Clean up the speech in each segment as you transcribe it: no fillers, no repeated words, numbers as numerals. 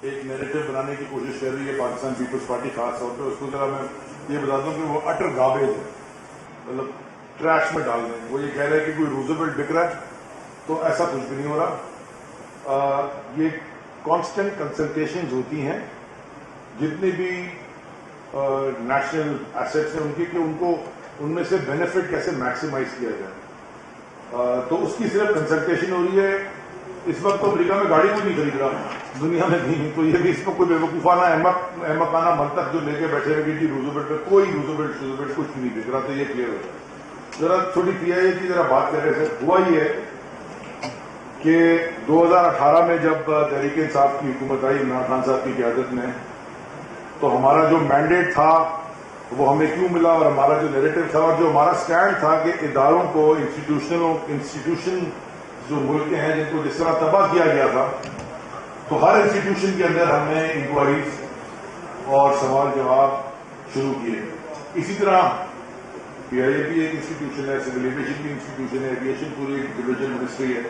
ایک نیریٹو بنانے کی کوشش کر رہی ہے پاکستان پیپلز پارٹی خاص طور پہ. اس کو ذرا میں یہ بتا دوں کہ وہ اٹر گاربیج ہے, مطلب ٹریش میں ڈال دیں. وہ یہ کہہ رہے ہیں کہ کوئی روزویلٹ بک رہا ہے, تو ایسا کچھ بھی نہیں ہو رہا. یہ کانسٹنٹ کنسلٹیشنز ہوتی ہیں جتنی بھی نیشنل ایسیٹس ہیں ان کی, کہ ان کو ان میں سے بینیفٹ کیسے میکسیمائز کیا جائے. تو اس کی صرف کنسلٹیشن ہو رہی ہے. اس وقت تو امریکہ میں گاڑی کو نہیں خرید رہا, دنیا میں نہیں. تو یہ بھی اس میں کوئی بیوقوفانہ احمقانہ منطق جو لے کے بیٹھے ہوئے کہ روزویلٹ پہ کوئی روزویلٹ کچھ نہیں دکھ رہا. تو یہ کلیئر ہوتا ہے. ذرا تھوڑی پی آئی اے کی ذرا بات کر رہے تھے. ہوا یہ ہے کہ 2018 میں جب تحریک انصاف کی حکومت آئی عمران خان صاحب کی قیادت میں, تو ہمارا جو مینڈیٹ تھا وہ ہمیں کیوں ملا, اور ہمارا جو نیریٹو تھا اور جو ہمارا سٹینڈ تھا کہ اداروں کو, انسٹیٹیوشن جو ملک کے ہیں جن کو جس طرح تباہ کیا گیا تھا, تو ہر انسٹیٹیوشن کے اندر ہم نے انکوائریز اور سوال جواب شروع کیے. اسی طرح پی آئی اے بھی ایک انسٹیٹیوشن ہے, سول ایویشن کی انسٹیٹیوشن ہے, ایویشن پوری ایک ڈویژن منسٹری ہے,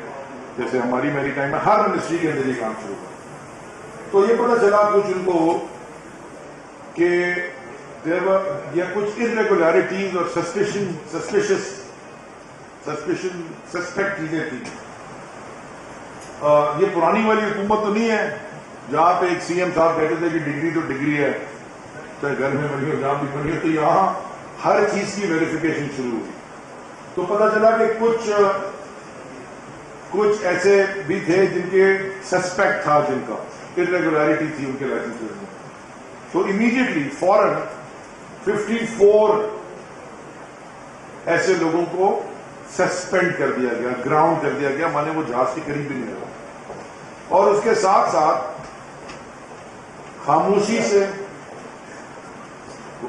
جیسے ہماری میری ٹائم میں ہر منسٹری کے اندر یہ کام شروع ہوا. تو یہ پتہ چلا کچھ ان کو کہ یا کچھ irregularities اور سسپیکٹ چیزیں تھیں. یہ پرانی والی حکومت تو نہیں ہے جہاں پہ ایک سی ایم صاحب کہتے تھے کہ ڈگری تو ڈگری ہے, چاہے گھر میں بنی ہو جہاں بھی بنی ہو. تو یہاں ہر چیز کی ویریفیکیشن شروع ہوئی. تو پتہ چلا کہ کچھ ایسے بھی تھے جن کے سسپیکٹ تھا, جن کا irregularity تھی ان کے لائسنس میں. تو امیڈیٹلی فوراً 54 ایسے لوگوں کو سسپینڈ کر دیا گیا, گراؤنڈ کر دیا گیا, مانے وہ جہاز کے قریب بھی نہیں رہا. اور اس کے ساتھ ساتھ خاموشی سے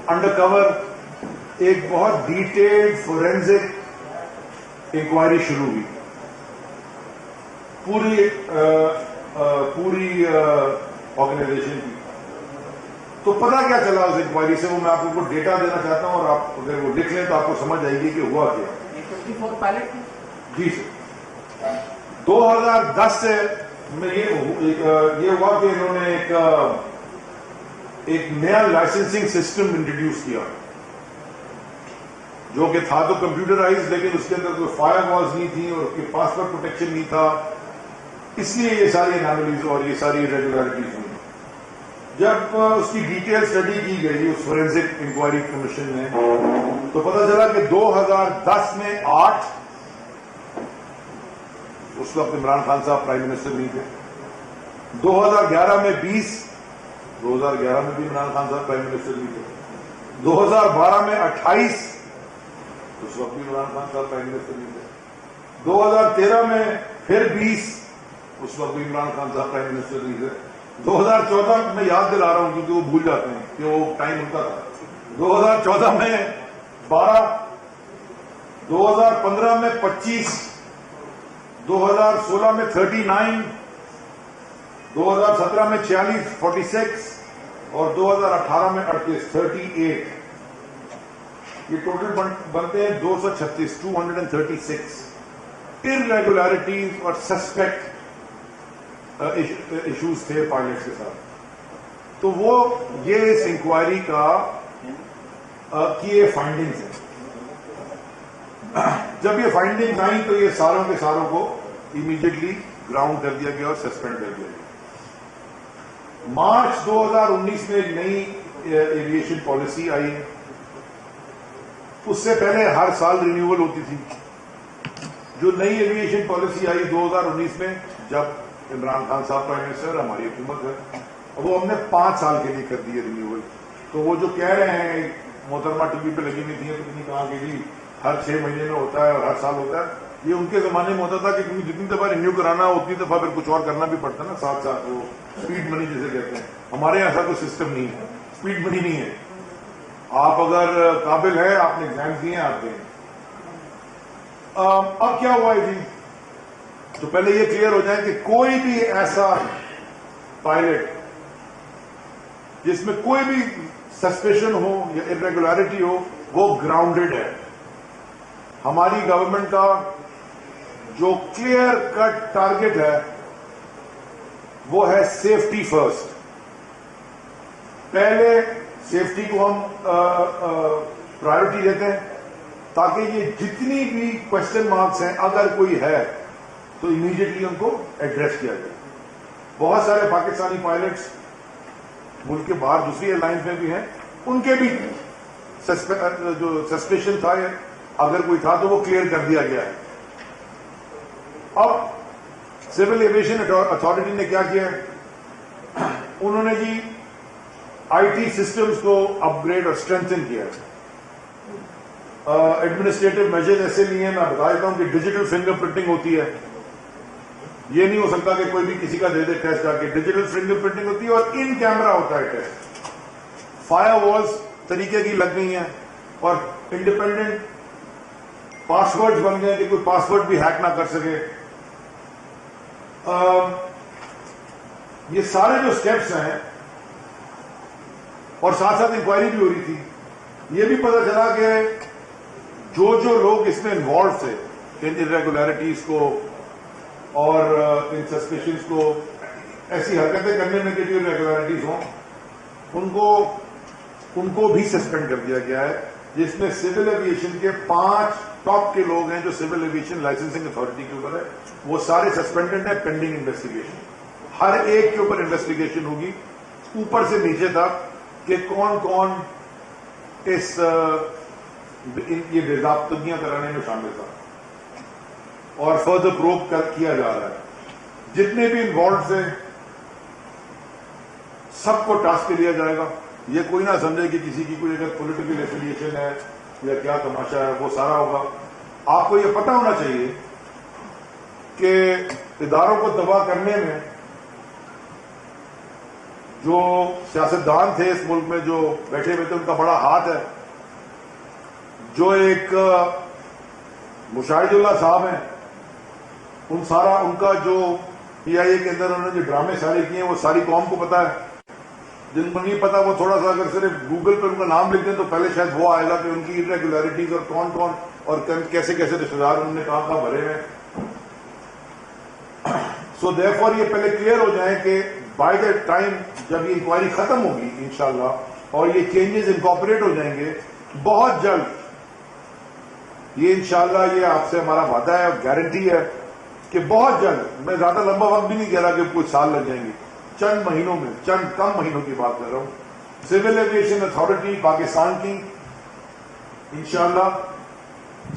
انڈر کور ایک بہت ڈیٹیلڈ فورینزک انکوائری شروع ہوئی پوری آرگنائزیشن کی. تو پتہ کیا چلا اس انکوائری سے, وہ میں آپ کو ڈیٹا دینا چاہتا ہوں, اور آپ اگر وہ لکھ لیں تو آپ کو سمجھ آئے گی کہ ہوا کیا. جی سر, 2010 سے میں یہ ہوا کہ انہوں نے ایک نیا لائسنسنگ سسٹم انٹروڈیوس کیا, جو کہ تھا تو کمپیوٹرائز, لیکن اس کے اندر کوئی فائر والز نہیں تھی اور اس کے پاسورڈ پروٹیکشن نہیں تھا. اس لیے یہ ساری اناملیز اور یہ ساری irregularities ہوئی. جب اس کی ڈیٹیل اسٹڈی کی گئی اس فورینزک انکوائری کمیشن میں, تو پتہ چلا کہ 2010 میں 8, اس وقت عمران خان صاحب پرائم منسٹر نہیں تھے. 2011 میں 20, 2011 میں بھی عمران خان صاحب پرائم منسٹر نہیں تھے. 2012 میں 28, اس وقت بھی عمران خان صاحب پرائم منسٹر نہیں تھے. 2013 میں پھر 20, اس وقت بھی عمران خان صاحب پرائم منسٹر نہیں تھے. 2014 میں یاد دلا رہا ہوں کیونکہ وہ بھول جاتے ہیں کہ وہ ٹائم ان کا تھا. 2014 میں 12, 2015 میں 25, 2016 میں 39, 2017 میں 46, 46, اور 2018 میں 38. یہ ٹوٹل بنتے ہیں 236, 236 irregularities اور سسپیکٹ ایشوز تھے پائلٹس کے ساتھ. تو وہ یہ اس انکوائری کی یہ فائنڈنگز ہیں. جب یہ فائنڈنگز آئیں تو یہ ساروں کے ساروں کو امیڈیٹلی گراؤنڈ کر دیا گیا اور سسپینڈ کر دیا گیا. مارچ 2019 میں ایک نئی ایویشن پالیسی آئی. اس سے پہلے ہر سال رینیول ہوتی تھی. جو نئی ایویشن پالیسی آئی 2019 میں, جب عمران خان صاحب پرائم منسٹر, ہماری حکومت ہے, وہ ہم نے 5 سال کے لیے کر دی ہے رینیول. تو وہ جو کہہ رہے ہیں محترمہ ٹی وی پہ لگی ہوئی تھی, تو کتنی کہا کہ جی ہر 6 مہینے میں ہوتا ہے اور ہر سال ہوتا ہے. یہ ان کے زمانے میں ہوتا تھا کہ جتنی دفعہ رینیو کرانا اتنی دفعہ پھر کچھ اور کرنا بھی پڑتا نا ساتھ ساتھ. وہ اسپیڈ منی جسے کہتے ہیں. ہمارے یہاں ایسا کوئی سسٹم نہیں ہے, اسپیڈ منی نہیں ہے. آپ اگر قابل ہیں, آپ نے ایگزام دیے ہیں, آپ دیں. اب کیا ہوا ہے جی, تو پہلے یہ کلیئر ہو جائے کہ کوئی بھی ایسا پائلٹ جس میں کوئی بھی سسپیشن ہو یا irregularity ہو, وہ گراؤنڈڈ ہے. ہماری گورنمنٹ کا جو کلیئر کٹ ٹارگٹ ہے وہ ہے سیفٹی فرسٹ. پہلے سیفٹی کو ہم پرائرٹی دیتے ہیں تاکہ یہ جتنی بھی کوشچن مارکس ہیں اگر کوئی ہے تو امیڈیٹلی ان کو ایڈریس کیا جائے. بہت سارے پاکستانی پائلٹس ملک کے باہر دوسری ایئر لائنز میں بھی ہیں, ان کے بھی جو سسپیشن تھا اگر کوئی تھا تو وہ کلیئر کر دیا گیا ہے. اب سول ایویشن اتھارٹی نے کیا کیا ہے, انہوں نے جی آئی ٹی سسٹمز کو اپ گریڈ اور اسٹرینتھن کیا ہے. ایڈمنسٹریٹو میجر ایسے لیے ہیں, میں بتا دیتا ہوں کہ ڈیجیٹل فنگر پرنٹنگ ہوتی ہے. یہ نہیں ہو سکتا کہ کوئی بھی کسی کا دے دے ٹیسٹ آ کے. ڈیجیٹل فنگر پرنٹنگ ہوتی ہے اور ان کیمرا ہوتا ہے ٹیسٹ. فائر والز طریقے کی لگ گئی ہیں اور انڈیپینڈنٹ پاسورڈ بن گئے کہ کوئی پاسورڈ بھی ہیک نہ کر سکے. یہ سارے جو سٹیپس ہیں اور ساتھ ساتھ انکوائری بھی ہو رہی تھی. یہ بھی پتہ چلا کہ جو لوگ اس میں انوالو تھے ان ارریگولیرٹیز کو اور ان سسپیشنز کو, ایسی حرکتیں کرنے میں کہ جو ارریگولیرٹیز ہوں ان کو بھی سسپینڈ کر دیا گیا ہے, جس میں سول ایویشن کے 5 ٹاپ کے لوگ ہیں جو سول ایویشن لائسنسنگ اتھارٹی کے اوپر ہے. وہ سارے سسپینڈڈ ہیں پینڈنگ انویسٹیگیشن. ہر ایک کے اوپر انویسٹیگیشن ہوگی اوپر سے نیچے تک کہ کون کون اس یہ باضابطگیاں کرانے میں شامل تھا اور فردر پروب کیا جا رہا ہے. جتنے بھی انوالوڈ تھے سب کو ٹاسک لیا جائے گا. یہ کوئی نہ سمجھے کہ کسی کی کوئی اگر پولیٹیکل ایفیلیشن ہے یا کیا تماشا ہے, وہ سارا ہوگا. آپ کو یہ پتہ ہونا چاہیے کہ اداروں کو تباہ کرنے میں جو سیاستدان تھے اس ملک میں جو بیٹھے ہوئے تھے ان کا بڑا ہاتھ ہے. جو ایک مشاہد اللہ صاحب ہیں, ان کا جو پی آئی اے کے اندر انہوں نے جو ڈرامے سارے کیے ہیں وہ ساری قوم کو پتا ہے. جن کو نہیں پتا وہ تھوڑا سا اگر صرف گوگل پہ ان کا نام لکھ دیں تو پہلے شاید وہ آئے گا کہ ان کی ارریگولیرٹیز اور کون کون اور کیسے کیسے رشتے دار انہوں نے کہاں بھرے ہیں. سو دیئر فور یہ پہلے کلیئر ہو جائیں کہ بائی دا ٹائم جب یہ انکوائری ختم ہوگی انشاءاللہ اور یہ چینجز انکارپوریٹ ہو جائیں گے بہت جلد, یہ انشاءاللہ یہ آپ سے ہمارا وعدہ ہے اور گارنٹی ہے کہ بہت جلد, میں زیادہ لمبا وقت بھی نہیں کہہ رہا کہ کچھ سال لگ جائیں گے, چند مہینوں میں, چند کم مہینوں کی بات کر رہا ہوں, سول ایویشن اتھارٹی پاکستان کی انشاءاللہ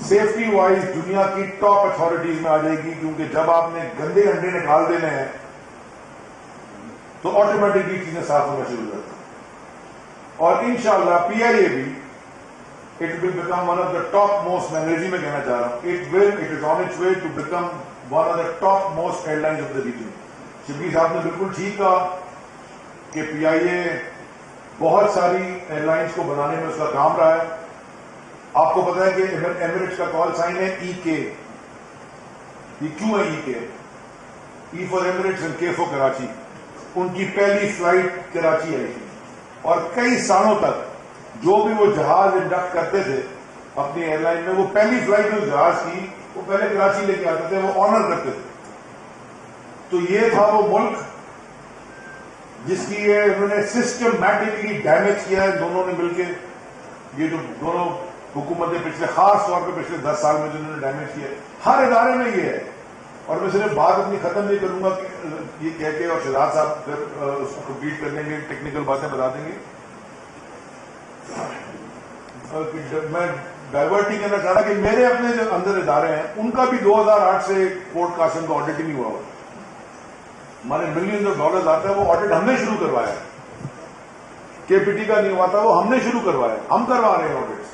سیفٹی وائز دنیا کی ٹاپ اتھارٹیز میں آ جائے گی. کیونکہ جب آپ نے گندے انڈے نکال دینے ہیں تو آٹومیٹکلی چیزیں صاف ہونا شروع کرتی ہیں. اور انشاءاللہ پی آئی اے بھی it will become one of the top most, میں انگریزی میں کہنا چاہ رہا ہوں, it is on its way to become one of the top most airlines of the region. Shabbir صاحب نے بالکل ٹھیک کہا کہ پی آئی اے بہت ساری ایئر لائنس کو بنانے میں اس کا کام رہا ہے. آپ کو پتا ہے کہ ایمریٹس کا کال سائن ہے ای کے. یہ کیوں ہے ای کے؟ ای فار ایمریٹس اینڈ کے فار کراچی. ان کی پہلی فلائٹ کراچی آئی تھی اور کئی سالوں تک جو بھی وہ جہاز انڈکٹ کرتے تھے اپنی ایئر لائن میں, وہ پہلی فلائٹ جو جہاز کی وہ پہلے کراچی لے کے آتے تھے, وہ آنر کرتے تھے. تو یہ تھا وہ ملک جس کی انہوں نے سسٹمیٹکلی ڈیمیج کیا ہے دونوں نے مل کے. یہ جو دونوں حکومتیں پچھلے خاص طور پہ پچھلے 10 سال میں جنہوں نے ڈیمیج کیا ہے, ہر ادارے میں یہ ہے. اور میں صرف بات اپنی ختم نہیں کروں گا یہ کہہ کے, اور شہزاد صاحب پھر اس کو کمپلیٹ کر لیں گے, ٹیکنیکل باتیں بتا دیں گے. میں ڈائیورٹ نہیں کرنا چاہ رہا کہ میرے اپنے جو اندر ادارے ہیں ان کا بھی 2008 سے پورٹ قاسم کا آڈٹ ہی نہیں ہوا ہوا. ہمارے ملینز آف ڈالرز آتا ہے, وہ آڈٹ ہم نے شروع کروایا. کے پی ٹی کا نہیں ہوا تھا, وہ ہم نے شروع کروایا. ہم کروا رہے ہیں آڈٹس,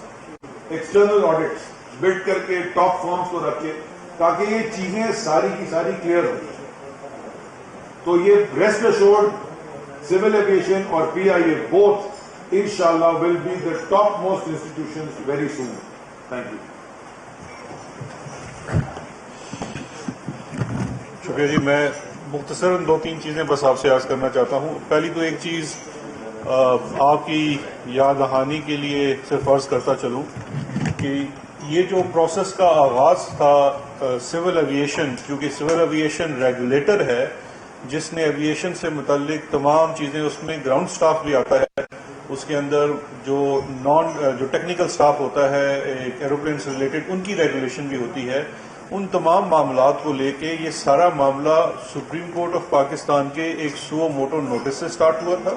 ایکسٹرنل آڈٹس بلڈ کر کے ٹاپ فرمز کو رکھ کے, تاکہ یہ چیزیں ساری کی ساری کلیئر ہو. تو یہ ریسٹ ایشورڈ سول ایویشن اور پی آئی a both inshallah will be the top most institutions very soon. Thank you. شکریہ جی. میں مختصراً 2-3 چیزیں بس آپ سے عرض کرنا چاہتا ہوں. پہلی تو ایک چیز آپ کی یاد دہانی کے لیے صرف عرض کرتا چلوں کہ یہ جو پروسیس کا آغاز تھا سول ایویشن, کیونکہ سول ایویشن ریگولیٹر ہے, جس نے ایویشن سے متعلق تمام چیزیں، اس میں گراؤنڈ سٹاف بھی آتا ہے، اس کے اندر جو ٹیکنیکل سٹاف ہوتا ہے ایروپلین سے ریلیٹڈ، ان کی ریگولیشن بھی ہوتی ہے. ان تمام معاملات کو لے کے یہ سارا معاملہ سپریم کورٹ آف پاکستان کے ایک سو موٹو نوٹس سے سٹارٹ ہوا تھا،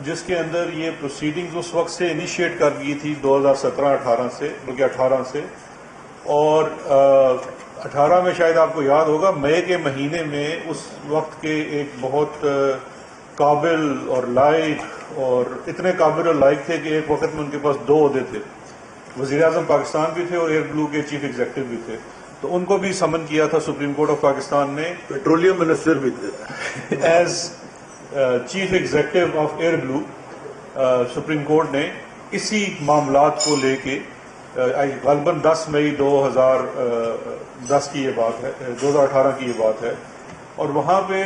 جس کے اندر یہ پروسیڈنگز اس وقت سے انیشیٹ کر دی تھی 2017-18 سے، بلکہ 18 سے. اور 18 میں شاید آپ کو یاد ہوگا مئی کے مہینے میں اس وقت کے ایک بہت قابل اور لائق، اور اتنے قابل اور لائق تھے کہ ایک وقت میں ان کے پاس 2 عہدے تھے، وزیر اعظم پاکستان بھی تھے اور ایئر بلو کے چیف ایگزیکٹو بھی تھے. تو ان کو بھی سمن کیا تھا سپریم کورٹ آف پاکستان نے، پیٹرولیم منسٹر بھی تھے as chief executive of Air Blue. Supreme court نے اسی معاملات کو لے کے غالباً 10 مئی 2010 کی یہ بات ہے، 2018 کی یہ بات ہے. اور وہاں پہ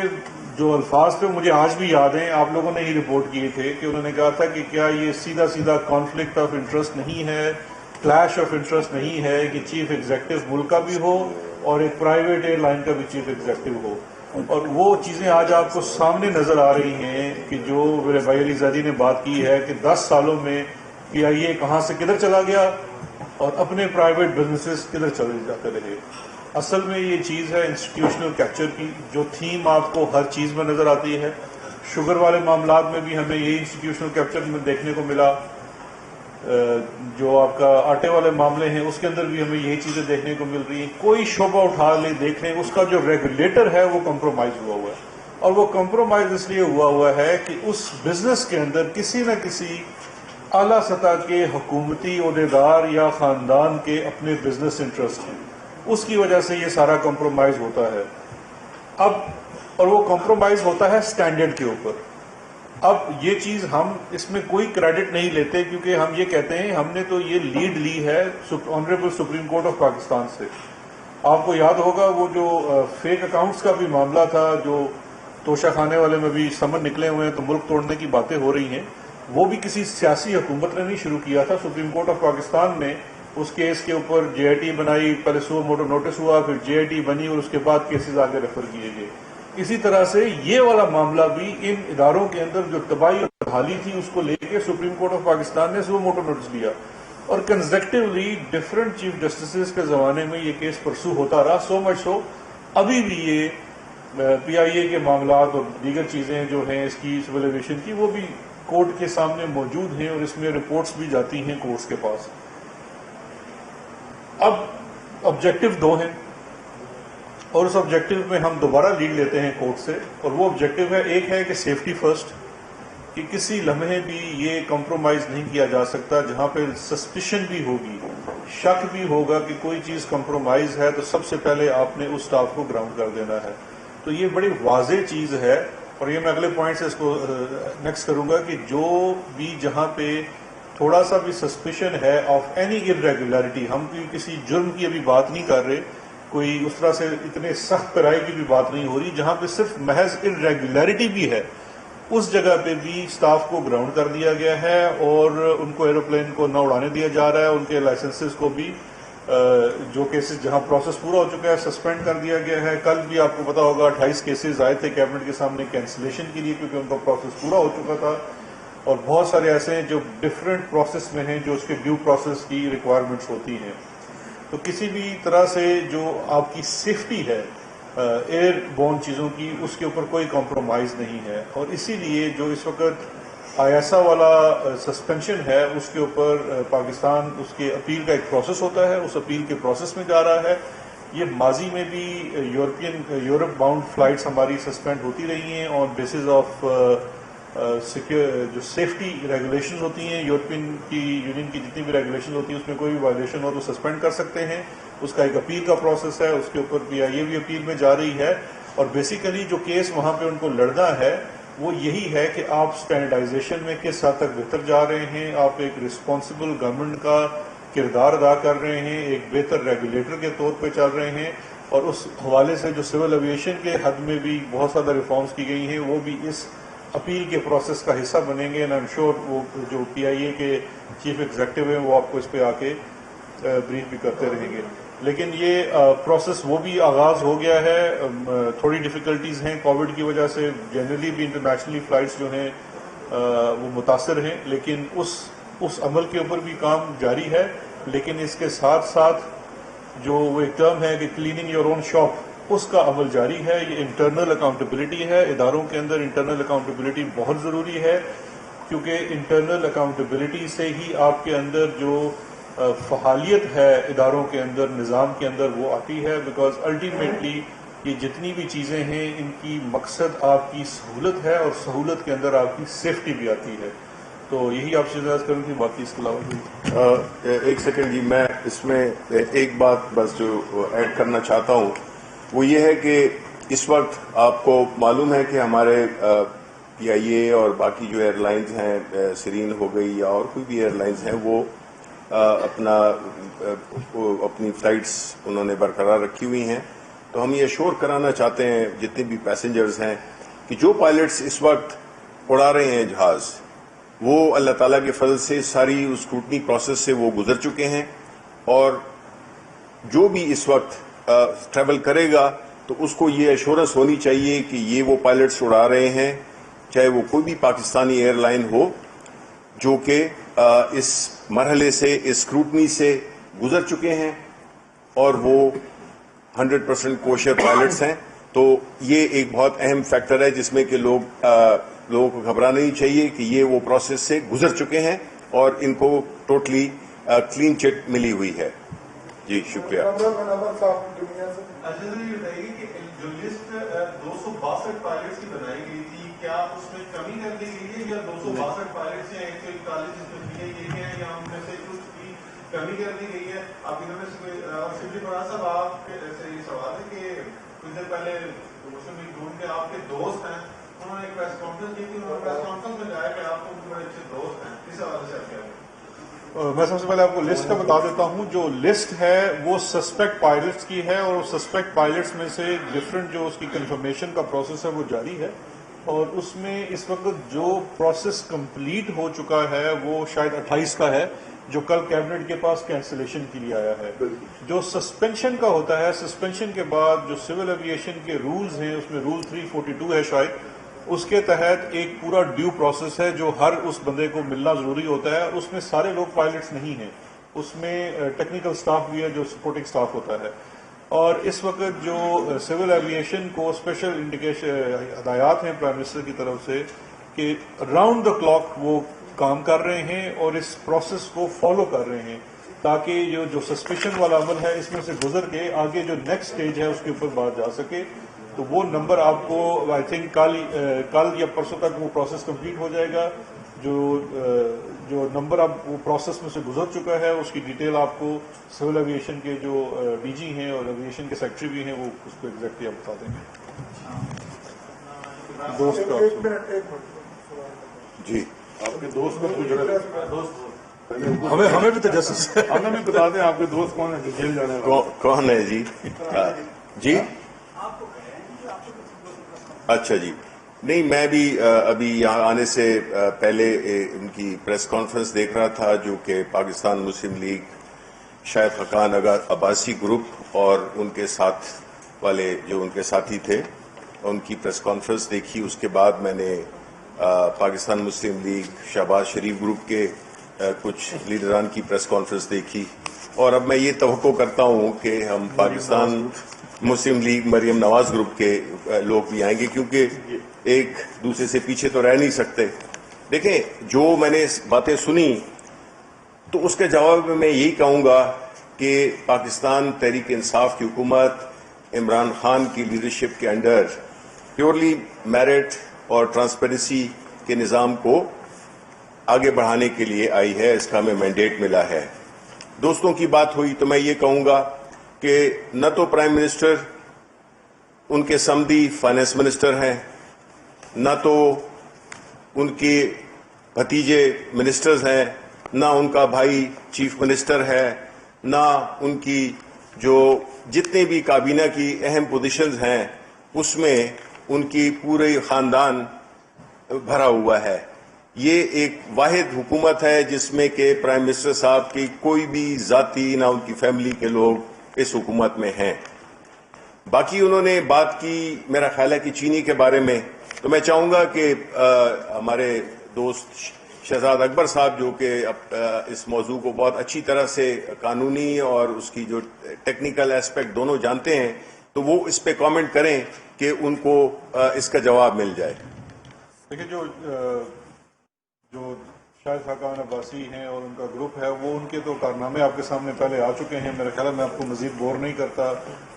جو الفاظ پہ مجھے آج بھی یاد ہیں، آپ لوگوں نے ہی رپورٹ کیے تھے کہ انہوں نے کہا تھا کہ کیا یہ سیدھا سیدھا کانفلکٹ آف انٹرسٹ نہیں ہے، کلیش آف انٹرسٹ نہیں ہے کہ چیف ایگزیکٹو ملک کا بھی ہو اور ایک پرائیویٹ ایئر لائن کا بھی چیف ایگزیکٹو ہو. اور وہ چیزیں آج آپ کو سامنے نظر آ رہی ہیں کہ جو میرے بھائی علی زادی نے بات کی ہے کہ 10 سالوں میں پی آئی اے کہاں سے کدھر چلا گیا اور اپنے پرائیویٹ بزنسز کدھر چلے جاتے رہے. اصل میں یہ چیز ہے انسٹیٹیوشنل کیپچر کی، جو تھیم آپ کو ہر چیز میں نظر آتی ہے. شوگر والے معاملات میں بھی ہمیں یہی انسٹیٹیوشنل کیپچر میں دیکھنے کو ملا، جو آپ کا آٹے والے معاملے ہیں اس کے اندر بھی ہمیں یہی چیزیں دیکھنے کو مل رہی ہیں. کوئی شعبہ اٹھا لیں دیکھ لیں، اس کا جو ریگولیٹر ہے وہ کمپرومائز ہوا ہوا ہے. اور وہ کمپرومائز اس لیے ہوا ہے کہ اس بزنس کے اندر کسی نہ کسی اعلیٰ سطح کے حکومتی عہدیدار یا خاندان کے اپنے بزنس انٹرسٹ ہیں، اس کی وجہ سے یہ سارا کمپرومائز ہوتا ہے. اور وہ کمپرومائز ہوتا ہے سٹینڈرڈ کے اوپر. اب یہ چیز ہم اس میں کوئی کریڈٹ نہیں لیتے، کیونکہ ہم یہ کہتے ہیں ہم نے تو یہ لیڈ لی ہے honourable supreme court of Pakistan سے. آپ کو یاد ہوگا وہ جو فیک اکاؤنٹس کا بھی معاملہ تھا، جو توشہ خانے والے میں بھی سمن نکلے ہوئے ہیں تو ملک توڑنے کی باتیں ہو رہی ہیں، وہ بھی کسی سیاسی حکومت نے نہیں شروع کیا تھا. سپریم کورٹ آف پاکستان نے اس کیس کے اوپر جے آئی ٹی بنائی، پہلے سو موٹو نوٹس ہوا، پھر جے آئی ٹی بنی اور اس کے بعد کیسز آگے ریفر کیے گئے. اسی طرح سے یہ والا معاملہ بھی ان اداروں کے اندر جو تباہی اور بحالی تھی اس کو لے کے سپریم کورٹ آف پاکستان نے سو موٹو نوٹس دیا، اور کنزیکٹیولی ڈفرنٹ چیف جسٹسز کے زمانے میں یہ کیس پرسو ہوتا رہا. سو مچ سو ابھی بھی یہ پی آئی اے کے معاملات اور دیگر چیزیں جو ہیں اس کی سول ایویشن کی، وہ بھی کورٹ کے سامنے موجود ہیں اور اس میں رپورٹس بھی جاتی ہیں کورٹس کے پاس. اب آبجیکٹو 2 ہیں اور اس آبجیکٹو میں ہم دوبارہ لیڈ لیتے ہیں کورٹ سے، اور وہ آبجیکٹو ہے، ایک ہے کہ سیفٹی فرسٹ، کہ کسی لمحے بھی یہ کمپرومائز نہیں کیا جا سکتا. جہاں پہ سسپیشن بھی ہوگی، شک بھی ہوگا کہ کوئی چیز کمپرومائز ہے، تو سب سے پہلے آپ نے اس سٹاف کو گراؤنڈ کر دینا ہے. تو یہ بڑی واضح چیز ہے، اور یہ میں اگلے پوائنٹ سے اس کو نیکسٹ کروں گا کہ جو بھی جہاں پہ تھوڑا سا بھی سسپیشن ہے آف اینی irregularity، ہم کسی جرم کی ابھی بات نہیں کر رہے، کوئی اس طرح سے اتنے سخت پیرائی کی بھی بات نہیں ہو رہی، جہاں پہ صرف محض irregularity بھی ہے اس جگہ پہ بھی سٹاف کو گراؤنڈ کر دیا گیا ہے، اور ان کو ایروپلین کو نہ اڑانے دیا جا رہا ہے. ان کے لائسنسز کو بھی جو کیسز جہاں پروسیس پورا ہو چکا ہے سسپینڈ کر دیا گیا ہے. کل بھی آپ کو پتا ہوگا 28 کیسز آئے تھے کیبنٹ کے سامنے کینسلیشن کے لیے، کیونکہ ان کا پروسیس پورا ہو چکا تھا. اور بہت سارے ایسے ہیں جو ڈفرینٹ پروسیس میں ہیں، جو اس کے ڈیو پروسیس کی ریکوائرمنٹس ہوتی ہیں. تو کسی بھی طرح سے جو آپ کی سیفٹی ہے ایئر بورن چیزوں کی، اس کے اوپر کوئی کمپرومائز نہیں ہے. اور اسی لیے جو اس وقت آیاسا والا سسپینشن ہے، اس کے اوپر پاکستان اس کے اپیل کا ایک پروسیس ہوتا ہے، اس اپیل کے پروسیس میں جا رہا ہے. یہ ماضی میں بھی یورپ باؤنڈ فلائٹس ہماری سسپینڈ ہوتی رہی ہیں آن بیسز آف جو سیفٹی ریگولیشن ہوتی ہیں. یورپین کی یونین کی جتنی بھی ریگولیشن ہوتی ہیں اس میں کوئی بھی وائلیشن ہو تو سسپینڈ کر سکتے ہیں. اس کا ایک اپیل کا پروسیس ہے، اس کے اوپر پی آئی اے بھی اپیل میں جا رہی ہے. اور بیسیکلی جو کیس وہاں پہ ان کو لڑنا ہے وہ یہی ہے کہ آپ اسٹینڈرڈائزیشن میں کس حد تک بہتر جا رہے ہیں، آپ ایک رسپانسبل گورنمنٹ کا کردار ادا کر رہے ہیں، ایک بہتر ریگولیٹر کے طور پہ چل رہے ہیں. اور اس حوالے سے جو سول ایویشن کے حد میں بھی بہت زیادہ ریفارمز کی گئی ہیں، وہ بھی اس اپیل کے پروسیس کا حصہ بنیں گے. اینڈ آئی ایم شیور وہ جو پی آئی اے کے چیف ایگزیکٹو ہیں وہ آپ کو اس پہ آ کے بریف بھی کرتے رہیں گے. لیکن یہ پروسیس وہ بھی آغاز ہو گیا ہے. تھوڑی ڈیفیکلٹیز ہیں کووڈ کی وجہ سے، جنرلی بھی انٹرنیشنلی فلائٹس جو ہیں وہ متاثر ہیں، لیکن اس عمل کے اوپر بھی کام جاری ہے. لیکن اس کے ساتھ ساتھ جو وہ ایک ٹرم ہے کہ کلیننگ یور اون شاپ، اس کا عمل جاری ہے. یہ انٹرنل اکاؤنٹیبلٹی ہے. اداروں کے اندر انٹرنل اکاؤنٹیبلٹی بہت ضروری ہے، کیونکہ انٹرنل اکاؤنٹیبلٹی سے ہی آپ کے اندر جو فعالیت ہے اداروں کے اندر، نظام کے اندر، وہ آتی ہے. بیکاز الٹیمیٹلی یہ جتنی بھی چیزیں ہیں ان کی مقصد آپ کی سہولت ہے، اور سہولت کے اندر آپ کی سیفٹی بھی آتی ہے. تو یہی آپ سے عرض کروں گی، باقی اس کے علاوہ ایک سیکنڈ جی، میں اس میں ایک بات بس جو ایڈ کرنا چاہتا ہوں وہ یہ ہے کہ اس وقت آپ کو معلوم ہے کہ ہمارے پی آئی اے اور باقی جو ایئر لائنز ہیں، سرین ہو گئی یا اور کوئی بھی ایئر لائنز ہیں، وہ اپنی فلائٹس انہوں نے برقرار رکھی ہوئی ہیں. تو ہم یہ اشور کرانا چاہتے ہیں جتنے بھی پیسنجرز ہیں کہ جو پائلٹس اس وقت اڑا رہے ہیں جہاز، وہ اللہ تعالیٰ کے فضل سے ساری اس اسکروٹنی پروسیس سے وہ گزر چکے ہیں، اور جو بھی اس وقت ٹریول کرے گا تو اس کو یہ ایشورنس ہونی چاہیے کہ یہ وہ پائلٹس اڑا رہے ہیں، چاہے وہ کوئی بھی پاکستانی ایئر لائن ہو، جو کہ اس مرحلے سے، اس اسکروٹنی سے گزر چکے ہیں، اور وہ 100% کوشر پائلٹس ہیں. تو یہ ایک بہت اہم فیکٹر ہے جس میں کہ لوگوں کو گھبرانا نہیں چاہیے کہ یہ وہ پروسیس سے گزر چکے ہیں اور ان کو ٹوٹلی کلین چٹ ملی ہوئی ہے. جی شکریہ. اچھا یہ بتائیے کہ جو لسٹ 262 پائلٹس کی بنائی گئی تھی، کیا اس میں کمی کر دی گئی ہے، یا 262 پائلٹس ہیں 141 اس میں دیے گئے ہیں، یا ان میں سے کچھ کی کمی کر دی گئی ہے؟ آپ انہوں نے سمجھے بڑا صاحب، آپ سے یہ سوال ہے کہ کچھ دیر پہلے مسلم لیگ نون کے آپ کے دوست ہیں، انہوں نے ایک پریس کانفرنس کی تھی، انہوں نے پریس کانفرنس میں کہا کہ آپ کو بڑے اچھے دوست ہیں. اس حوالے سے آپ کیا؟ میں سب سے پہلے آپ کو لسٹ کا بتا دیتا ہوں. جو لسٹ ہے وہ سسپیکٹ پائلٹس کی ہے، اور سسپیکٹ پائلٹس میں سے ڈفرنٹ جو اس کی کنفرمیشن کا پروسیس ہے وہ جاری ہے، اور اس میں اس وقت جو پروسیس کمپلیٹ ہو چکا ہے وہ شاید 28 کا ہے، جو کل کیبنٹ کے پاس کینسلیشن کے لیے آیا ہے. جو سسپینشن کا ہوتا ہے، سسپینشن کے بعد جو سول ایویشن کے رولز ہیں، اس میں رول 342 ہے شاید، اس کے تحت ایک پورا ڈیو پروسیس ہے جو ہر اس بندے کو ملنا ضروری ہوتا ہے، اور اس میں سارے لوگ پائلٹس نہیں ہیں، اس میں ٹیکنیکل سٹاف بھی ہے جو سپورٹنگ سٹاف ہوتا ہے. اور اس وقت جو سول ایویشن کو اسپیشل انڈیکیشن ہدایات ہیں پرائم منسٹر کی طرف سے کہ راؤنڈ دا کلاک وہ کام کر رہے ہیں اور اس پروسیس کو فالو کر رہے ہیں، تاکہ جو سسپیشن والا عمل ہے اس میں سے گزر کے آگے جو نیکسٹ سٹیج ہے اس کے اوپر بات جا سکے. تو وہ نمبر آپ کو آئی تھنک کل یا پرسوں تک وہ پروسیس کمپلیٹ ہو جائے گا. جو نمبر اب وہ پروسیس میں سے گزر چکا ہے اس کی ڈیٹیل آپ کو سول ایویشن کے جو ڈی جی ہیں اور ایویشن کے سیکٹری بھی ہیں وہ اس کو ایگزیکٹلی آپ بتا دیں گے. دوست کا جی آپ کے دوست میں پوچھ رہے ہمیں بھی تجسس ہے. ہمیں بھی بتا دیں آپ کے دوست کون ہے جیل جانے والا؟ کون ہے جی؟ جی اچھا جی، نہیں میں بھی ابھی یہاں آنے سے پہلے ان کی پریس کانفرنس دیکھ رہا تھا جو کہ پاکستان مسلم لیگ شاید حقان عباسی گروپ اور ان کے ساتھ والے جو ان کے ساتھی تھے ان کی پریس کانفرنس دیکھی. اس کے بعد میں نے پاکستان مسلم لیگ شہباز شریف گروپ کے کچھ لیڈران کی پریس کانفرنس دیکھی، اور اب میں یہ توقع کرتا ہوں کہ ہم پاکستان مسلم لیگ مریم نواز گروپ کے لوگ بھی آئیں گے، کیونکہ ایک دوسرے سے پیچھے تو رہ نہیں سکتے. دیکھیں جو میں نے باتیں سنی تو اس کے جواب میں یہی کہوں گا کہ پاکستان تحریک انصاف کی حکومت عمران خان کی لیڈرشپ کے انڈر پیورلی میرٹ اور ٹرانسپیرنسی کے نظام کو آگے بڑھانے کے لیے آئی ہے. اس کا ہمیں مینڈیٹ ملا ہے. دوستوں کی بات ہوئی تو میں یہ کہوں گا کہ نہ تو پرائم منسٹر ان کے سمدی فائنانس منسٹر ہیں، نہ تو ان کے بھتیجے منسٹرز ہیں، نہ ان کا بھائی چیف منسٹر ہے، نہ ان کی جو جتنے بھی کابینہ کی اہم پوزیشنز ہیں اس میں ان کی پورے خاندان بھرا ہوا ہے. یہ ایک واحد حکومت ہے جس میں کہ پرائم منسٹر صاحب کی کوئی بھی ذاتی نہ ان کی فیملی کے لوگ اس حکومت میں ہیں. باقی انہوں نے بات کی میرا خیال ہے کہ چینی کے بارے میں، تو میں چاہوں گا کہ ہمارے دوست شہزاد اکبر صاحب جو کہ اس موضوع کو بہت اچھی طرح سے قانونی اور اس کی جو ٹیکنیکل ایسپیکٹ دونوں جانتے ہیں، تو وہ اس پہ کامنٹ کریں کہ ان کو اس کا جواب مل جائے. دیکھیں جو شاہد خاقان عباسی ہیں اور ان کا گروپ ہے، وہ ان کے تو کارنامے آپ کے سامنے پہلے آ چکے ہیں. میرا خیال ہے میں آپ کو مزید بور نہیں کرتا.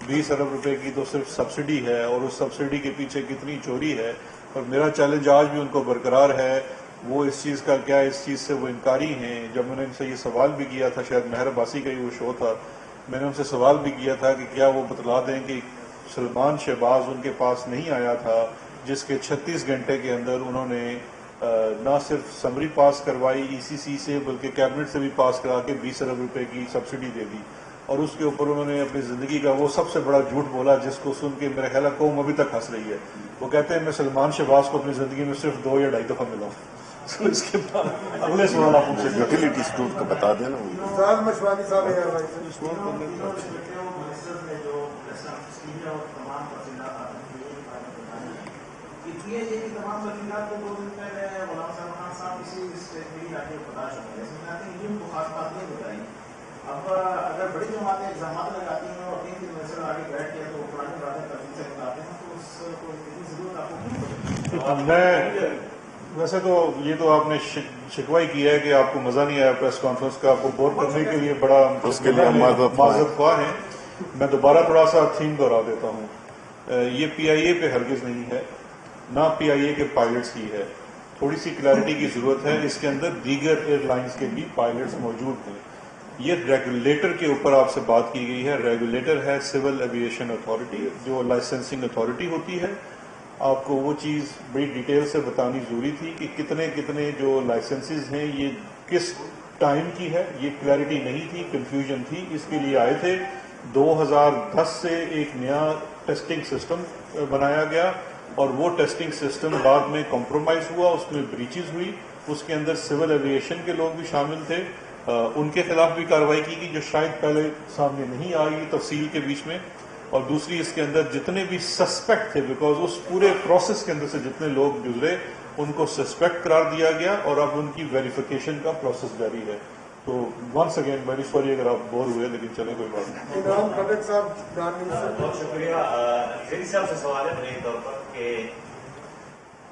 20 ارب روپے کی تو صرف سبسڈی ہے، اور اس سبسڈی کے پیچھے کتنی چوری ہے. اور میرا چیلنج آج بھی ان کو برقرار ہے. وہ اس چیز کا کیا، اس چیز سے وہ انکاری ہیں. جب میں نے ان سے یہ سوال بھی کیا تھا، شاید مہر عباسی کا ہی وہ شو تھا، میں نے ان سے سوال بھی کیا تھا کہ کیا وہ بتلا دیں کہ سلمان شہباز ان کے پاس نہیں آیا تھا جس کے 36 گھنٹے کے اندر انہوں نے نہ صرف سمری پاس کروائی ای سی سی سے، بلکہ کیبنٹ سے بھی پاس کرا کے 20 ارب روپے کی سبسڈی دے دی. اور اس کے اوپر انہوں نے اپنی زندگی کا وہ سب سے بڑا جھوٹ بولا جس کو سن کے میرا خیال ہے قوم ابھی تک ہنس رہی ہے. وہ کہتے ہیں میں سلمان شہباز کو اپنی زندگی میں صرف 2 یا 2.5 دفعہ ملا ہوں. اس کے بعد اگلے سوال آپ مجھ سے یوٹیلیٹی اسٹوڈ کو بتا دینا. تمام وکیلات کو 2 دن پہلے غلام سلمان خان صاحب اسی اسٹیج میں آ کے بتا چکے ہیں. یہ کو خاص بات نہیں بتائی. اب اگر بڑی جماعتیں الزامات لگاتی ہیں اور 3 دن میں آگے بیٹھ کے تو پرانی باتیں تفصیل سے بتاتے ہیں، تو اس کو اتنی ضرورت آپ کو کیوں؟ میں ویسے تو یہ تو آپ نے شکوائی کیا ہے کہ آپ کو مزہ نہیں آیا پریس کانفرنس کا. آپ کو بور کرنے کے لیے بڑا اس کے لیے ہم معذرت خواہ ہیں. میں دوبارہ تھوڑا سا تھیم دہرا دیتا ہوں. یہ پی آئی اے پہ ہرگز نہیں ہے، نہ پی آئی اے کے پائلٹس کی ہے. تھوڑی سی کلیئرٹی کی ضرورت ہے. اس کے اندر دیگر ایئر لائنز کے بھی پائلٹس موجود ہیں. یہ ریگولیٹر کے اوپر آپ سے بات کی گئی ہے. ریگولیٹر ہے سول ایویشن اتھارٹی، جو لائسنسنگ اتھارٹی ہوتی ہے. آپ کو وہ چیز بڑی ڈیٹیل سے بتانی ضروری تھی کہ کتنے جو لائسنسز ہیں یہ کس ٹائم کی ہے. یہ کلیئرٹی نہیں تھی، کنفیوژن تھی. اس کے لیے آئے تھے. 2010 سے ایک نیا ٹیسٹنگ سسٹم بنایا گیا، اور وہ ٹیسٹنگ سسٹم بعد میں کمپرومائز ہوا، اس میں بریچز ہوئی. اس کے اندر سول ایویشن کے لوگ بھی شامل تھے. ان کے خلاف بھی کارروائی کی گئی جو شاید پہلے سامنے نہیں آئی تفصیل کے بیچ میں. اور دوسری اس کے اندر جتنے بھی سسپیکٹ تھے، بیکاز اس پورے پروسیس کے اندر سے جتنے لوگ گزرے ان کو سسپیکٹ قرار دیا گیا، اور اب ان کی ویریفیکیشن کا پروسیس جاری ہے. تو ونس اگین ویری سوری اگر آپ بور ہوئے، لیکن چلیں کوئی بات نہیں. بہت شکریہ. زیری صاحب سے سوال ہے بنیادی طور پر کہ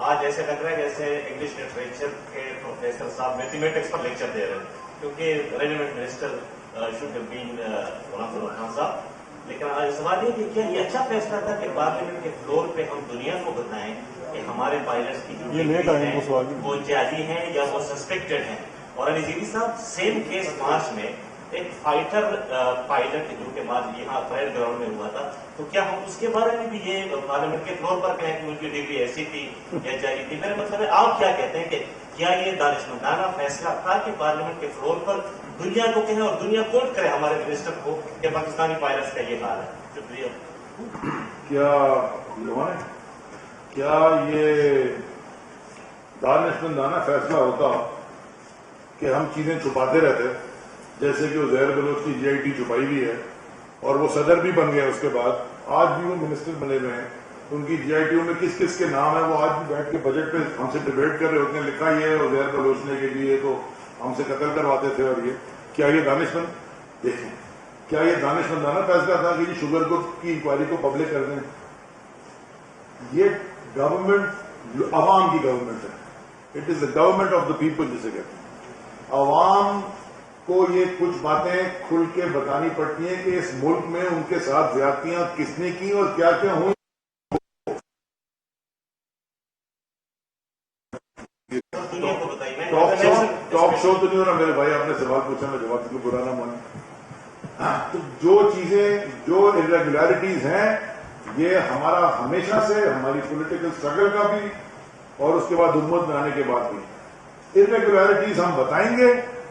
آج ایسے لگ رہا ہے جیسے انگلش لٹریچر کے پروفیسر صاحب میتھمیٹکس پر لیکچر دے رہے ہیں، کیونکہ relevant minister should have been Ghulam Salman Khan صاحب. لیکن آج سوال یہ کہ کیا یہ اچھا فیصلہ تھا کہ پارلیمنٹ کے فلور پہ ہم دنیا کو بتائیں کہ ہمارے پائلٹس کی جو ہیں وہ جعلی ہیں یا وہ سسپیکٹڈ ہیں. اور علی زیری صاحب سیم کیس مارچ میں ایک فائٹر پائلٹ جو کہ مارچ یہاں پریڈ گراؤنڈ میں ہوا تھا، تو کیا ہم اس کے بارے میں بھی یہ پارلیمنٹ کے فلور پر کہیں کہ ان کی ڈگری ایسی تھی یا جعلی تھی؟ میرا مطلب ہے آپ کیا کہتے ہیں کہ کیا یہ دانشمندانہ فیصلہ تھا کہ پارلیمنٹ کے فلور پر دنیا کو کہیں اور دنیا کوٹ کرے ہمارے منسٹر کو کہ پاکستانی پائلٹس کا یہ حال ہے؟ شکریہ. کیا یہ دانشمندانہ فیصلہ ہوتا کہ ہم چیزیں چھپاتے رہتے، جیسے کہ وہ زہر بلوچ کی جی آئی ٹی چھپائی بھی ہے اور وہ صدر بھی بن گئے، اس کے بعد آج بھی وہ منسٹر بنے ہوئے ہیں. ان کی جی آئی ٹیوں میں کس کس کے نام ہیں وہ آج بھی بیٹھ کے بجٹ پہ ہم سے ڈیبیٹ کر رہے ہوتے ہیں. لکھا یہ ہے اور زہر بلوچنے کے لیے تو ہم سے قتل کرواتے تھے. اور یہ کیا یہ دانشمند دیکھیں کیا یہ دانشمندانہ فیصلہ تھا کہ یہ شوگر گفٹ کی انکوائری کو پبلک کر دیں؟ یہ گورنمنٹ عوام کی گورنمنٹ ہے. It is the government of the people جسے کہتے ہیں. عوام کو یہ کچھ باتیں کھل کے بتانی پڑتی ہیں کہ اس ملک میں ان کے ساتھ زیادتیاں کس نے کی اور کیا کیا ہوئی. ٹاک شو تو نہیں ہو رہا میرے بھائی، آپ نے سوال پوچھا میں جواب کو برا نہ مانے. تو جو چیزیں جو irregularities ہیں یہ ہمارا ہمیشہ سے ہماری پولیٹیکل اسٹرگل کا بھی اور اس کے بعد حکومت میں آنے کے بعد بھی irregularities ہم بتائیں گے.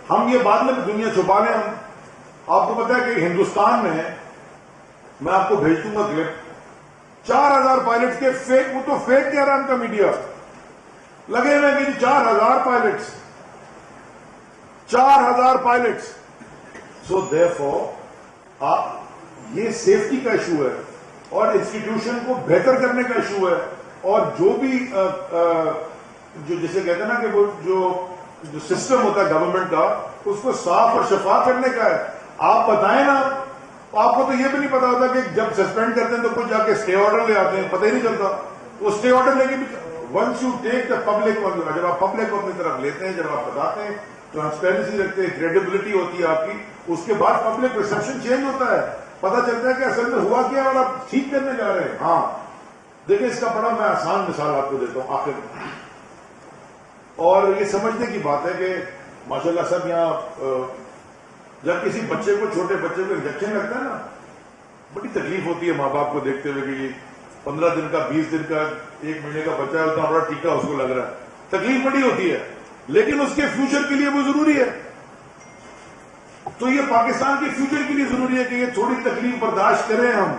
ہم یہ بعد میں دنیا چھپا لیں. آپ کو پتا ہے کہ ہندوستان میں آپ کو بھیج دوں گا کلپ 4000 پائلٹس کے فیک، وہ تو فیک کہہ رہا ان کا میڈیا لگے ہوئے کہ 4000 پائلٹس 4000 پائلٹس. سو therefore یہ سیفٹی کا ایشو ہے اور انسٹیٹیوشن کو بہتر کرنے کا ایشو ہے, اور جو بھی جو جسے کہتے ہیں نا کہ وہ جو سسٹم ہوتا ہے گورنمنٹ کا, اس کو صاف اور شفاف کرنے کا ہے. آپ بتائیں نا, آپ کو تو یہ بھی نہیں پتا ہوتا کہ جب سسپینڈ کرتے ہیں تو کچھ جا کے اسٹے آرڈر لے آتے ہیں, پتہ ہی نہیں چلتا. وہ اسٹے آرڈر لے کے بھی once you take the public, جب آپ پبلک کو اپنی طرف لیتے ہیں, جب آپ بتاتے ہیں, ٹرانسپیرنسی رکھتے ہیں, کریڈیبلٹی ہوتی ہے آپ کی, اس کے بعد پبلک پرسپشن چینج ہوتا ہے, پتا چلتا ہے کہ اصل میں ہوا کیا اور آپ ٹھیک کرنے جا رہے ہیں. ہاں دیکھیں, اس کا بڑا میں آسان مثال آپ کو دیتا ہوں آخر میں, اور یہ سمجھنے کی بات ہے کہ ماشاءاللہ سب یہاں جب کسی بچے کو, چھوٹے بچے کو انجیکشن لگتا ہے نا, بڑی تکلیف ہوتی ہے ماں باپ کو دیکھتے ہوئے کہ 15 دن کا, 20 دن کا, 1 مہینے کا بچہ ہے, اتنا بڑا ٹیکا اس کو لگ رہا ہے, تکلیف بڑی ہوتی ہے, لیکن اس کے فیوچر کے لیے وہ ضروری ہے. تو یہ پاکستان کے فیوچر کے لیے ضروری ہے کہ یہ تھوڑی تکلیف برداشت کریں ہم.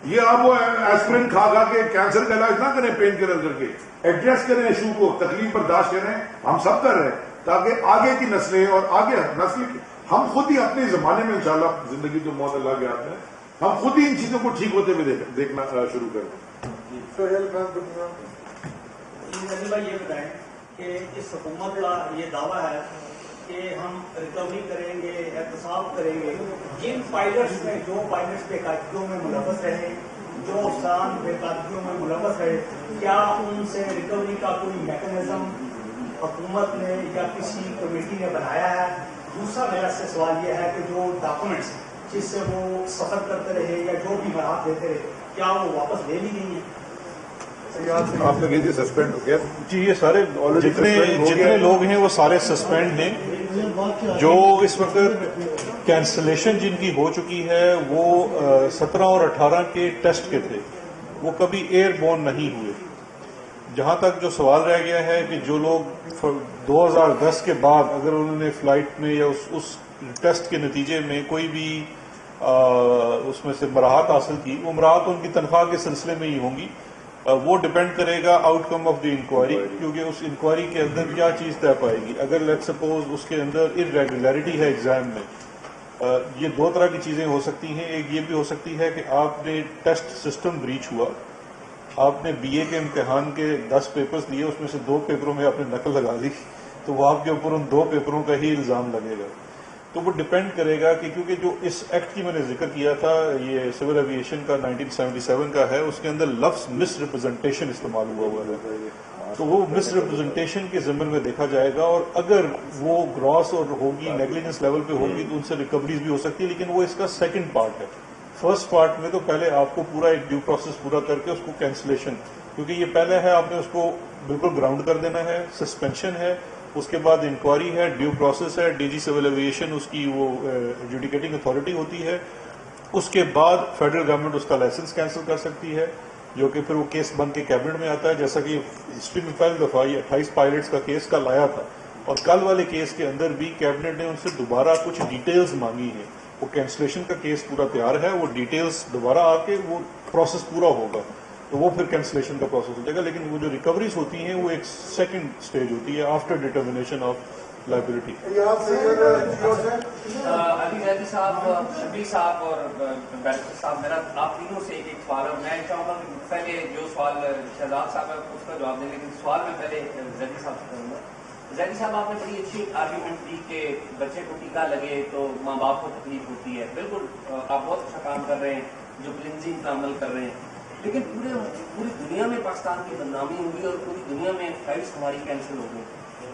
یہ آپ وہ ایسپرین کھا کھا کے کینسر کا علاج نہ کریں, پین کلر کر کے ایڈریس کریں ایشو کو, تکلیف برداشت کریں. ہم سب کر رہے ہیں تاکہ آگے کی نسلیں اور آگے نسل, ہم خود ہی اپنے زمانے میں انشاءاللہ زندگی تو موت اللہ کے ہاتھ میں, ہم خود ہی ان چیزوں کو ٹھیک ہوتے ہوئے دیکھنا شروع کریں. بھائی یہ بتائیں کہ اس حکومت کا یہ دعویٰ ہے کہ ہم ریکوری کریں گے, احتساب کریں گے, جن پائلٹس میں, جو پائلٹس بے قاعدگیوں میں ملوث رہے, جو افسران بے قاعدگیوں میں ملوث رہے, کیا ان سے ریکوری کا کوئی میکانزم حکومت نے یا کسی کمیٹی نے بنایا ہے؟ دوسرا میرا سے سوال یہ ہے کہ جو ڈاکومنٹس جس سے وہ سفر کرتے رہے یا جو بھی براعت دیتے رہے, کیا وہ واپس لے لی گئی ہیں؟ آپ نے کہیے سسپینڈ ہو گیا جی, یہ سارے جتنے لوگ ہیں وہ سارے سسپینڈ ہیں. جو اس وقت کینسلیشن جن کی ہو چکی ہے وہ 17 اور 18 کے ٹیسٹ کے تھے, وہ کبھی ایئر بورن نہیں ہوئے. جہاں تک جو سوال رہ گیا ہے کہ جو لوگ 2010 کے بعد اگر انہوں نے فلائٹ میں یا اس ٹیسٹ کے نتیجے میں کوئی بھی اس میں سے مراحت حاصل کی, وہ مراحت ان کی تنخواہ کے سلسلے میں ہی ہوں گی. وہ ڈپینڈ کرے گا outcome of the inquiry, کیونکہ اس انکوائری کے اندر کیا چیز طے پائے گی. اگر لیٹ سپوز اس کے اندر ارریگولیرٹی ہے ایگزام میں, یہ 2 طرح کی چیزیں ہو سکتی ہیں. ایک یہ بھی ہو سکتی ہے کہ آپ نے ٹیسٹ سسٹم بریچ ہوا, آپ نے بی اے کے امتحان کے 10 پیپرز لیے, اس میں سے 2 پیپروں میں آپ نے نقل لگا دی, تو وہ آپ کے اوپر ان 2 پیپروں کا ہی الزام لگے گا. تو وہ ڈپینڈ کرے گا کہ کیونکہ جو اس ایکٹ کی میں نے ذکر کیا تھا, یہ سول ایویشن کا 1977 کا ہے, اس کے اندر لفظ مس ریپرزنٹیشن استعمال ہوا ہے. تو وہ مس ریپرزنٹیشن کے ضمن میں دیکھا جائے گا, اور اگر وہ گراس اور ہوگی, نیگلیجنس لیول پہ ہوگی, تو ان سے ریکوریز بھی ہو سکتی ہے. لیکن وہ اس کا سیکنڈ پارٹ ہے. فرسٹ پارٹ میں تو پہلے آپ کو پورا ایک ڈیو پروسیس پورا کر کے اس کو کینسلیشن, کیونکہ یہ پہلے ہے آپ نے اس کو بالکل گراؤنڈ کر دینا ہے, سسپینشن ہے, اس کے بعد انکوائری ہے, ڈیو پروسیس ہے, ڈی جی سول ایویشن اس کی وہ ایڈجوڈیکیٹنگ اتھارٹی ہوتی ہے. اس کے بعد فیڈرل گورنمنٹ اس کا لائسنس کینسل کر سکتی ہے, جو کہ پھر وہ کیس بن کے کیبنٹ میں آتا ہے, جیسا کہ ہسٹری میں پہلی دفعہ یہ 28 پائلٹس کا کیس کل آیا تھا. اور کل والے کیس کے اندر بھی کیبنٹ نے ان سے دوبارہ کچھ ڈیٹیلز مانگی ہیں. وہ کینسلیشن کا کیس پورا تیار ہے, وہ ڈیٹیلز دوبارہ آ کے وہ پروسیس پورا ہوگا, تو وہ پھر کینسلیشن کا پروسیس ہو جائے گا. لیکن وہ جو ریکوریز ہوتی ہیں وہ ایک سیکنڈ اسٹیج ہوتی ہے آفٹر ڈیٹرمنیشن آف لائبلٹی. علی زیدی صاحب, شبیر صاحب اور بیرسٹر صاحب, میرا آپ تینوں سے ایک سوال ہے. میں چاہوں گا کہ پہلے جو سوال شہزاد صاحب ہے اس کا جواب دیں, لیکن سوال میں پہلے زیدی صاحب سے کروں گا. زیدی صاحب, آپ نے بڑی اچھی آرگیومنٹ دی کہ بچے کو ٹیکا لگے تو ماں باپ کو تکلیف ہوتی ہے. بالکل آپ بہت اچھا کام کر رہے ہیں, جو کلینزنگ کا عمل کر رہے ہیں, لیکن پوری دنیا میں پاکستان کی بدنامی ہوگی اور پوری دنیا میں فلائٹس ہماری کینسل ہو گئی.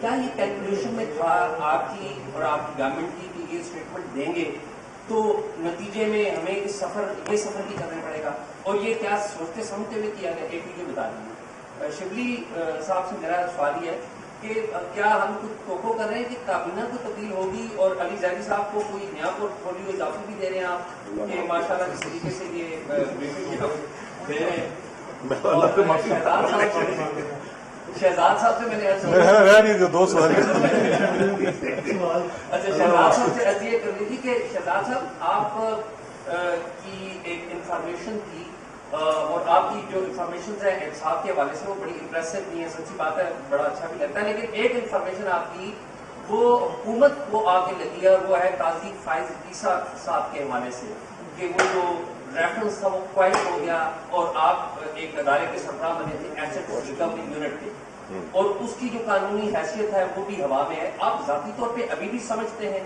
کیا یہ کیلکولیشن میں تھا آپ کی اور آپ کی گورنمنٹ کی کہ یہ اسٹیٹمنٹ دیں گے تو نتیجے میں ہمیں یہ سفر بھی کرنا پڑے گا, اور یہ کیا سوچتے سمجھتے ہوئے کیا گیا؟ ایک یہ بتا دیجیے. شبلی صاحب سے میرا سوال یہ ہے کہ کیا ہم کچھ توقع کر رہے ہیں کہ کابینہ کو تبدیل ہوگی, اور علی زیدی صاحب کو کوئی نیا پورٹ فولیو اضافی بھی دے رہے ہیں آپ کہ ماشاء اللہ جس طریقے سے یہ دے رہے ہیں؟ شہزاد صاحب سے میں نے دو سوال اچھا شہزاد صاحب سے عرض یہ کر رہی تھی کہ شہزاد صاحب آپ کی ایک انفارمیشن تھی, اور آپ کی جو انفارمیشن ہے انصاف کے حوالے سے وہ بڑی امپریسو نہیں ہے, سچی بات ہے, بڑا اچھا بھی لگتا ہے. لیکن ایک انفارمیشن آپ کی وہ حکومت کو آگے لگی ہے، وہ ہے قاضی فائز عیسیٰ صاحب کے حوالے سے کہ وہ جو ریفرنس تھا وہ کوائٹ ہو گیا اور آپ ایک ادارے کے سربراہ بنے تھے ایسٹ ریکوری یونٹ کے، اور اس کی جو قانونی حیثیت ہے وہ بھی ہوا میں ہے. آپ ذاتی طور پہ ابھی بھی سمجھتے ہیں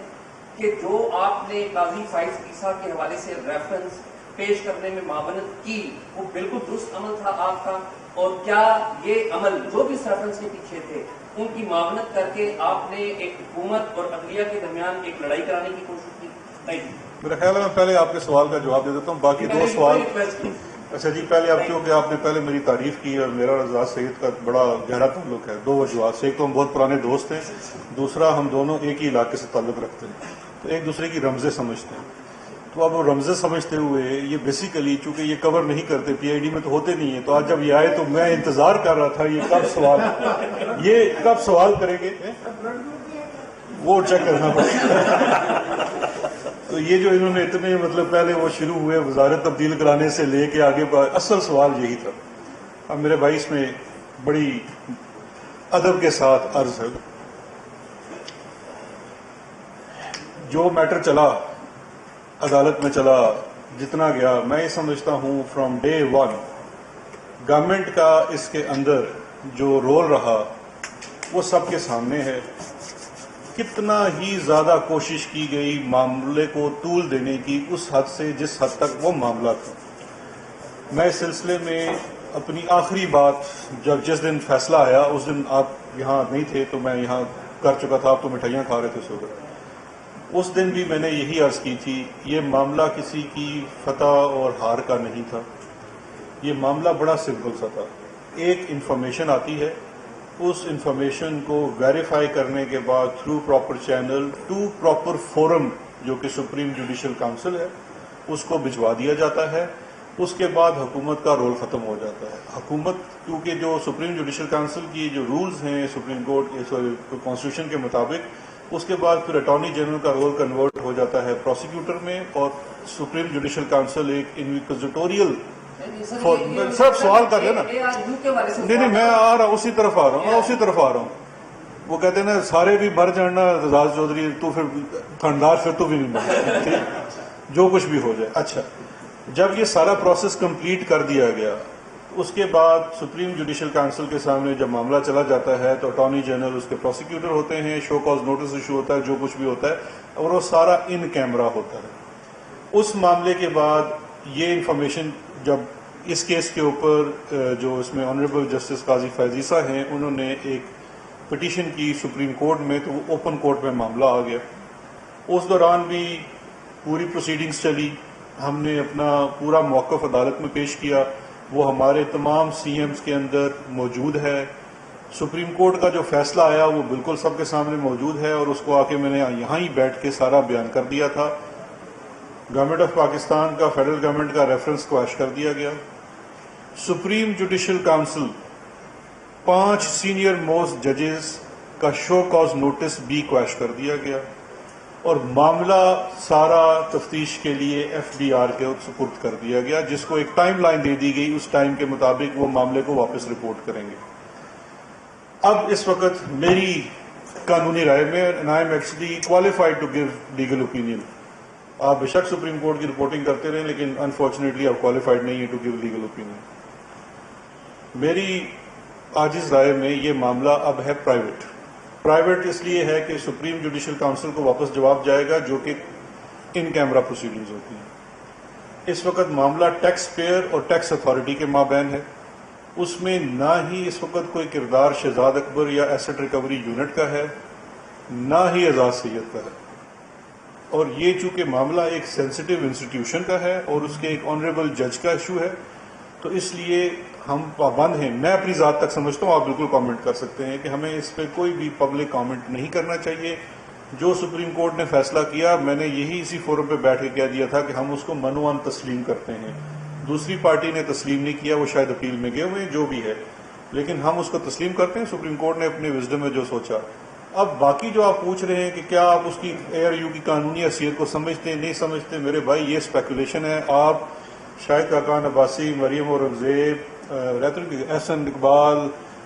کہ جو آپ نے قاضی فائز عیسیٰ کے حوالے سے ریفرنس پیش کرنے میں معاونت کی وہ بالکل درست عمل تھا آپ کا؟ اور کیا یہ عمل جو بھی اس ریفرنس کے پیچھے تھے ان کی معاونت کر کے آپ نے ایک حکومت اور عدلیہ کے درمیان ایک لڑائی کرانے کی کوشش کی؟ میرا خیال ہے میں پہلے آپ کے سوال کا جواب دے دیتا ہوں، باقی دو سوال. اچھا جی، پہلے آپ کیونکہ آپ نے پہلے میری تعریف کی اور میرا رضا سعید کا بڑا گہرا تعلق ہے، دو وجوہات سے. ایک تو ہم بہت پرانے دوست ہیں، دوسرا ہم دونوں ایک ہی علاقے سے تعلق رکھتے ہیں، تو ایک دوسرے کی رمزیں سمجھتے ہیں. تو اب وہ رمزیں سمجھتے ہوئے یہ بیسیکلی چونکہ یہ کور نہیں کرتے پی آئی ڈی میں تو ہوتے نہیں ہیں، تو آج جب یہ آئے تو میں انتظار کر رہا تھا یہ کب سوال کریں گے، وہ چیک کرنا پڑے. تو یہ جو انہوں نے اتنے مطلب پہلے وہ شروع ہوئے وزارت تبدیل کرانے سے لے کے آگے اصل سوال یہی تھا. اب میرے بھائی اس میں بڑی ادب کے ساتھ عرض ہے، جو میٹر چلا عدالت میں چلا جتنا گیا، میں یہ سمجھتا ہوں فرام ڈے ون گورنمنٹ کا اس کے اندر جو رول رہا وہ سب کے سامنے ہے. کتنا ہی زیادہ کوشش کی گئی معاملے کو طول دینے کی اس حد سے جس حد تک وہ معاملہ تھا. میں اس سلسلے میں اپنی آخری بات جس دن فیصلہ آیا اس دن آپ یہاں نہیں تھے تو میں یہاں کر چکا تھا، آپ تو مٹھائیاں کھا رہے تھے اس وقت. اس دن بھی میں نے یہی عرض کی تھی، یہ معاملہ کسی کی فتح اور ہار کا نہیں تھا. یہ معاملہ بڑا سمپل سا تھا. ایک انفارمیشن آتی ہے، اس انفارمیشن کو ویریفائی کرنے کے بعد through proper channel to proper forum جو کہ سپریم جوڈیشل کاؤنسل ہے اس کو بھجوا دیا جاتا ہے. اس کے بعد حکومت کا رول ختم ہو جاتا ہے. حکومت کیونکہ جو سپریم جوڈیشل کاؤنسل کی جو رولز ہیں سپریم کورٹ کانسٹیٹیوشن کے مطابق، اس کے بعد پھر اٹارنی جنرل کا رول کنورٹ ہو جاتا ہے پروسیکیوٹر میں، اور سپریم جوڈیشل کاؤنسل ایک انویسٹیگیٹوریل سب سوال کر لینا. نہیں میں آ رہا ہوں، اسی طرف آ رہا ہوں. وہ کہتے ہیں نا سارے بھی مر جانا اعزاز چودھری، تو پھر تھندار پھر تو بھی نہیں مر جو کچھ بھی ہو جائے. اچھا، جب یہ سارا پروسیس کمپلیٹ کر دیا گیا اس کے بعد سپریم جوڈیشل کاؤنسل کے سامنے جب معاملہ چلا جاتا ہے تو اٹارنی جنرل اس کے پروسیکیوٹر ہوتے ہیں، شو کاز نوٹس ایشو ہوتا ہے، جو کچھ بھی ہوتا ہے، اور وہ سارا ان کیمرہ ہوتا ہے. اس معاملے کے بعد یہ انفارمیشن جب اس کیس کے اوپر جو اس میں آنریبل جسٹس قاضی فائز عیسیٰ ہیں انہوں نے ایک پٹیشن کی سپریم کورٹ میں، تو وہ اوپن کورٹ میں معاملہ آ گیا. اس دوران بھی پوری پروسیڈنگز چلی، ہم نے اپنا پورا موقف عدالت میں پیش کیا، وہ ہمارے تمام سی ایمز کے اندر موجود ہے. سپریم کورٹ کا جو فیصلہ آیا وہ بالکل سب کے سامنے موجود ہے، اور اس کو آ کے میں نے یہاں ہی بیٹھ کے سارا بیان کر دیا تھا. گورنمنٹ آف پاکستان کا، فیڈرل گورنمنٹ کا ریفرنس کویش کر دیا گیا. Supreme judicial council 5 senior most ججز کا شو کاز نوٹس بھی کویش کر دیا گیا، اور معاملہ سارا تفتیش کے لیے ایف بی آر کے سپرد کر دیا گیا، جس کو ایک ٹائم لائن دے دی گئی، اس ٹائم کے مطابق وہ معاملے کو واپس رپورٹ کریں گے. اب اس وقت میری قانونی رائے میں and I am actually qualified to give legal opinion. آپ بے شک سپریم کورٹ کی رپورٹنگ کرتے رہے لیکن انفارچونیٹلی آپ کوالیفائڈ نہیں ہیں ٹو گیو لیگل اوپینین. میری عاجز رائے میں یہ معاملہ اب ہے پرائیویٹ اس لیے ہے کہ سپریم جوڈیشل کاؤنسل کو واپس جواب جائے گا جو کہ ان کیمرہ پروسیڈنگز ہوتی ہیں. اس وقت معاملہ ٹیکس پیئر اور ٹیکس اتھارٹی کے مابین ہے. اس میں نہ ہی اس وقت کوئی کردار شہزاد اکبر یا ایسٹ ریکوری یونٹ کا ہے، نہ ہی اعزاز سید کا ہے. اور یہ چونکہ معاملہ ایک سینسٹیو انسٹیٹیوشن کا ہے اور اس کے ایک آنریبل جج کا ایشو ہے، تو اس لیے ہم پابند ہیں. میں اپنی ذات تک سمجھتا ہوں، آپ بالکل کامنٹ کر سکتے ہیں کہ ہمیں اس پہ کوئی بھی پبلک کامنٹ نہیں کرنا چاہیے. جو سپریم کورٹ نے فیصلہ کیا، میں نے یہی اسی فورم پہ بیٹھ کے کہہ دیا تھا کہ ہم اس کو منوان تسلیم کرتے ہیں. دوسری پارٹی نے تسلیم نہیں کیا، وہ شاید اپیل میں گئے ہوئے جو بھی ہے، لیکن ہم اس کو تسلیم کرتے ہیں. سپریم کورٹ نے اپنے وزڈم میں جو سوچا. اب باقی جو آپ پوچھ رہے ہیں کہ کیا آپ اس کی اے آر یو کی قانونی حیثیت کو سمجھتے ہیں نہیں سمجھتے، میرے بھائی یہ اسپیکولیشن ہے. آپ شاہد خاقان عباسی، مریم اورنگزیب، احسن اقبال،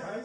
2.5